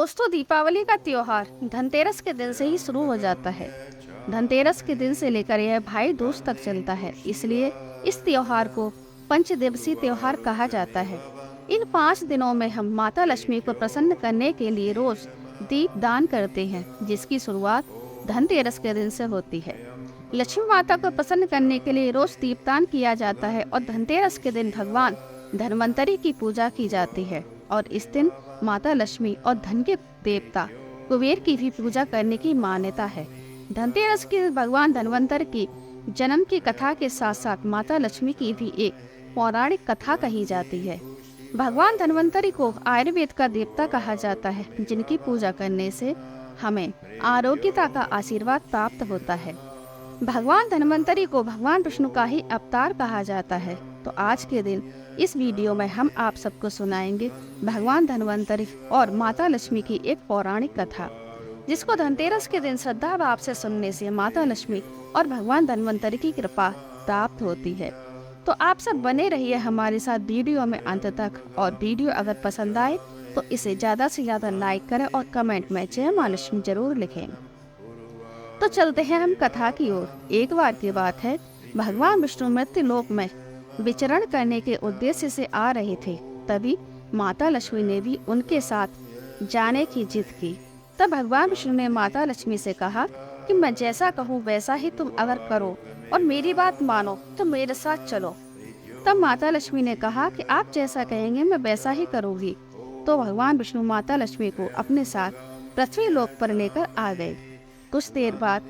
दोस्तों, दीपावली का त्योहार धनतेरस के दिन से ही शुरू हो जाता है। धनतेरस के दिन से लेकर यह भाई दूज तक चलता है, इसलिए इस त्योहार को पंचदिवसीय त्योहार कहा जाता है। इन 5 दिनों में हम माता लक्ष्मी को प्रसन्न करने के लिए रोज दीप दान करते हैं, जिसकी शुरुआत धनतेरस के दिन से होती है। लक्ष्मी माता को प्रसन्न करने के लिए रोज दीपदान किया जाता है और धनतेरस के दिन भगवान धन्वंतरी की पूजा की जाती है और इस दिन माता लक्ष्मी और धन के देवता कुबेर की भी पूजा करने की मान्यता है। धनतेरस के दिन भगवान धन्वंतर की जन्म की कथा के साथ साथ माता लक्ष्मी की भी एक पौराणिक कथा कही जाती है। भगवान धन्वंतरी को आयुर्वेद का देवता कहा जाता है, जिनकी पूजा करने से हमें आरोग्यता का आशीर्वाद प्राप्त होता है। भगवान धन्वंतरी को भगवान विष्णु का ही अवतार कहा जाता है। तो आज के दिन इस वीडियो में हम आप सबको सुनाएंगे भगवान धन्वंतरी और माता लक्ष्मी की एक पौराणिक कथा, जिसको धनतेरस के दिन श्रद्धा भाव से सुनने से माता लक्ष्मी और भगवान धन्वंतरी की कृपा प्राप्त होती है। तो आप सब बने रहिए हमारे साथ वीडियो में अंत तक, और वीडियो अगर पसंद आए तो इसे ज़्यादा से ज़्यादा लाइक करें और कमेंट में जय माँ लक्ष्मी जरूर लिखें। तो चलते हैं हम कथा की ओर। एक बार की बात है, भगवान विष्णु मृत्यु लोक में विचरण करने के उद्देश्य से आ रहे थे। तभी माता लक्ष्मी ने भी उनके साथ जाने की जिद की। तब भगवान विष्णु ने माता लक्ष्मी से कहा कि मैं जैसा कहूँ वैसा ही तुम अगर करो और मेरी बात मानो तो मेरे साथ चलो। तब माता लक्ष्मी ने कहा कि आप जैसा कहेंगे मैं वैसा ही करूँगी। तो भगवान विष्णु माता लक्ष्मी को अपने साथ पृथ्वी लोक पर लेकर आ गए। कुछ देर बाद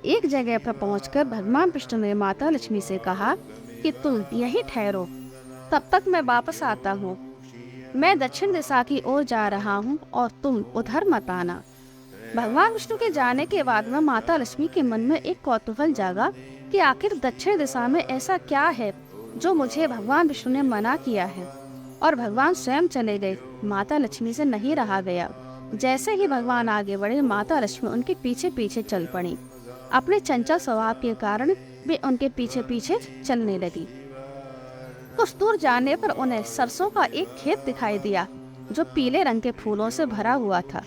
एक जगह पर पहुंचकर भगवान विष्णु ने माता लक्ष्मी से कहा कि तुम यहीं ठहरो, तब तक मैं वापस आता हूँ। मैं दक्षिण दिशा की ओर जा रहा हूँ और तुम उधर मत आना। भगवान विष्णु के जाने के बाद में माता लक्ष्मी के मन में एक कौतूहल जागा कि आखिर दक्षिण दिशा में ऐसा क्या है जो मुझे भगवान विष्णु ने मना किया है। और भगवान स्वयं चले गए। माता लक्ष्मी से नहीं रहा गया। जैसे ही भगवान आगे बढ़े, माता लक्ष्मी उनके पीछे पीछे चल पड़ी। अपने चंचल स्वभाव के कारण वे उनके पीछे पीछे चलने लगी। कुछ दूर जाने पर उन्हें सरसों का एक खेत दिखाई दिया, जो पीले रंग के फूलों से भरा हुआ था।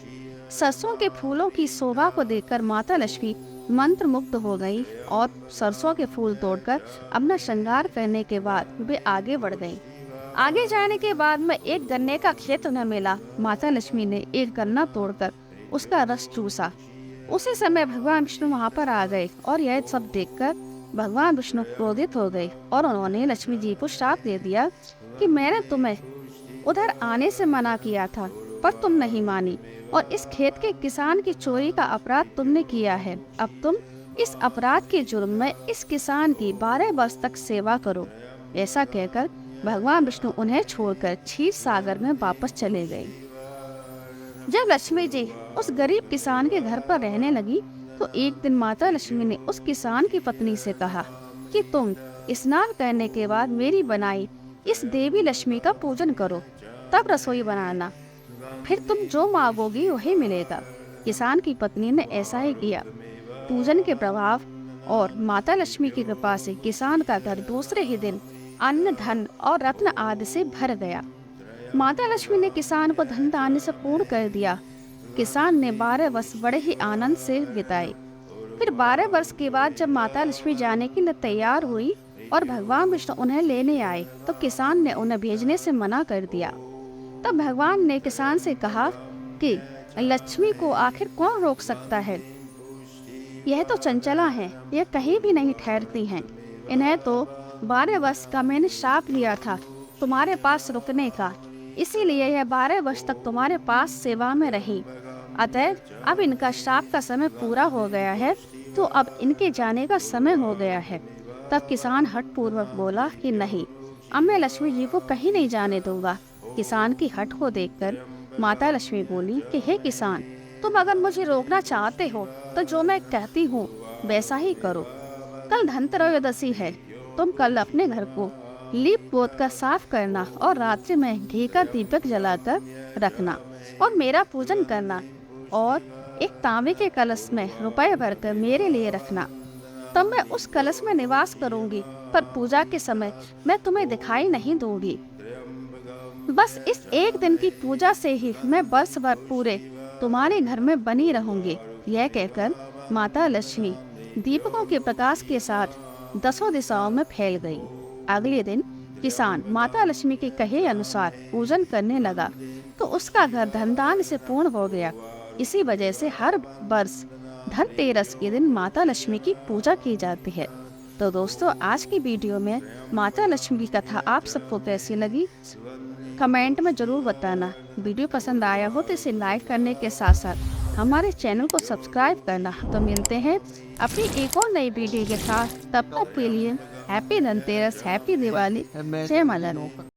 सरसों के फूलों की शोभा को देखकर माता लक्ष्मी मंत्र मुग्ध हो गई और सरसों के फूल तोड़कर अपना श्रृंगार करने के बाद वे आगे बढ़ गईं। आगे जाने के बाद में एक गन्ने का खेत उन्हें मिला। माता लक्ष्मी ने एक गन्ना तोड़कर उसका रस चूसा। उसी समय भगवान विष्णु वहाँ पर आ गए और यह सब देखकर भगवान विष्णु क्रोधित हो गए और उन्होंने लक्ष्मी जी को श्राप दे दिया कि मैंने तुम्हें उधर आने से मना किया था, पर तुम नहीं मानी, और इस खेत के किसान की चोरी का अपराध तुमने किया है। अब तुम इस अपराध के जुर्म में इस किसान की 12 वर्ष तक सेवा करो। ऐसा कहकर भगवान विष्णु उन्हें छोड़कर क्षीर सागर में वापस चले गए। जब लक्ष्मी जी उस गरीब किसान के घर पर रहने लगी, तो एक दिन माता लक्ष्मी ने उस किसान की पत्नी से कहा कि तुम स्नान करने के बाद मेरी बनाई इस देवी लक्ष्मी का पूजन करो, तब रसोई बनाना, फिर तुम जो मांगोगी वही मिलेगा। किसान की पत्नी ने ऐसा ही किया। पूजन के प्रभाव और माता लक्ष्मी की कृपा से किसान का घर दूसरे ही दिन अन्न, धन और रत्न आदि से भर गया। माता लक्ष्मी ने किसान को धन दान से पूर्ण कर दिया। किसान ने 12 वर्ष बड़े ही आनंद से बिताए। फिर 12 वर्ष के बाद जब माता लक्ष्मी जाने के लिए तैयार हुई और भगवान विष्णु उन्हें लेने आए, तो किसान ने उन्हें भेजने से मना कर दिया। तब भगवान ने किसान से कहा कि लक्ष्मी को आखिर कौन रोक सकता है। यह तो चंचला है, यह कहीं भी नहीं ठहरती हैं। इन्हें तो 12 वर्ष का मैंने श्राप लिया था तुम्हारे पास रुकने का, इसीलिए यह 12 वर्ष तक तुम्हारे पास सेवा में रही। अतः अब इनका श्राप का समय पूरा हो गया है, तो अब इनके जाने का समय हो गया है। तब किसान हठ पूर्वक बोला कि नहीं, अब मैं लक्ष्मी जी को कहीं नहीं जाने दूंगा। किसान की हठ को देखकर माता लक्ष्मी बोली कि हे किसान, तुम अगर मुझे रोकना चाहते हो तो जो मैं कहती हूँ वैसा ही करो। कल धनत्रयोदशी है, तुम कल अपने घर को लीप पोत कर साफ करना और रात्रि में घी का दीपक जलाकर रखना और मेरा पूजन करना, और एक तांबे के कलश में रुपए भरकर मेरे लिए रखना। तब मैं उस कलश में निवास करूंगी, पर पूजा के समय मैं तुम्हें दिखाई नहीं दूंगी। बस इस एक दिन की पूजा से ही मैं वर्ष भर पूरे तुम्हारे घर में बनी रहूंगी। यह कहकर माता लक्ष्मी दीपकों के प्रकाश के साथ 10 दिशाओं में फैल गई। अगले दिन किसान माता लक्ष्मी के कहे अनुसार पूजन करने लगा तो उसका घर धनदान से पूर्ण हो गया। इसी वजह से हर वर्ष धनतेरस के दिन माता लक्ष्मी की पूजा की जाती है। तो दोस्तों, आज की वीडियो में माता लक्ष्मी की कथा आप सबको कैसी लगी कमेंट में ज़रूर बताना। वीडियो पसंद आया हो तो इसे लाइक करने के साथ साथ हमारे चैनल को सब्सक्राइब करना। तो मिलते हैं अपनी एक और नई वीडियो के साथ। तब तक के लिए हैप्पी धनतेरस, हैप्पी दिवाली, जय माता दी।